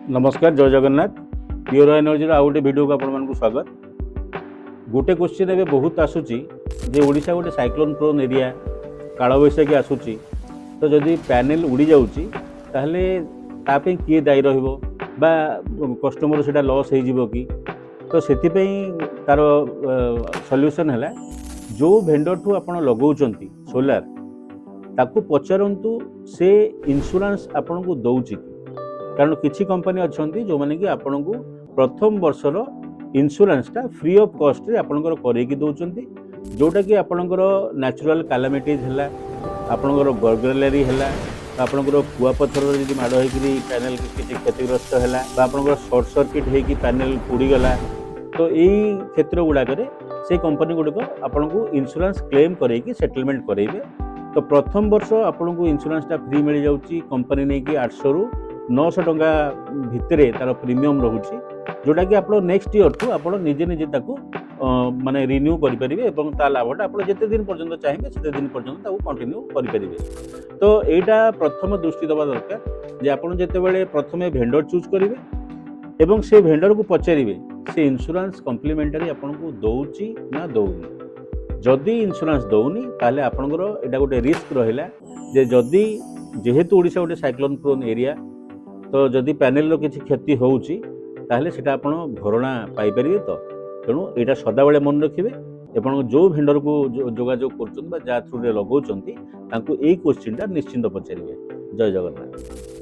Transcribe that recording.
नमस्कार जय Jagannath pure energy आउ गोटे वीडियो को आपण स्वागत। गोटे क्वेश्चन एवं बहुत आसूची जे ओडिशा गोटे साइक्लोन प्रोन एरिया काल बैशाखी आसूची तो जदि पैनल उड़ी जाऊँगी ताहले तापे किए दायी रहिबो बा कस्टमर सेटा लॉस हो जिवो कि तो सेथिपई तार सॉल्यूशन है जो भेंडर ठू आपण लगौचंती सोलार ताकू पचारंतु से इंश्योरेंस आपन को दउची कारण किसी कंपनी अच्छा जो मैंने कि आपन को प्रथम वर्षर इंश्योरेंसटा फ्री ऑफ कॉस्ट रे आपनकर करेकी दउचंती जोटा कि आपनकर नेचुरल कैलामिटीज है आपनकर बर्गलारी है आपनकर कुआपथर जब माड़ होकरी पैनल किसी क्षतिग्रस्त है आपनकर शॉर्ट सर्किट होकि पैनल पोड़ीगला तो यही क्षेत्र गुड़ाक से कंपनी गुड़िक आपन को इंश्योरेंस क्लेम करके सेटलमेंट करेंगे। तो प्रथम वर्ष आपन को इंश्योरेंसटा फ्री मिल जाऊँगी कंपनी नहीं कि 800 रु 900 टंका भितर तार प्रीमियम रोचे जोटा कि आप नेक्स्ट ईयर ठू आप निजे निजे माने रिन्यू करेंगे और लाभटा आप जिते दिन पर्यंत चाहिए से दिन पर्यंत कंटिन्यू करेंगे। तो यहाँ प्रथम दृष्टि देवा दरकार जे आप जिते प्रथम भेंडर चूज करेंगे एवं से भेंडर को पचारे से इंश्योरेंस कम्प्लीमेंटारी आपन को दौची ना दौनी जदि इंश्योरेंस दौनी ताले आपनकर एटा गोटे रिस्क रहिला जे जदि जेहेतु ओडिशा गोटे साइक्लोन प्रोन एरिया तो जदि पैनल रो किसी क्षति होउची ताहले सेटा आपण भरणा पाई परिबे। तो तेणु एटा सदा बेले मन रखिबे एवं जो भेंडर को जोगाजोग करछन बा जा थ्रू रे लगौचंती तांको एई क्वेश्चनटा निश्चिंत पचारिबे। जय जगन्नाथ।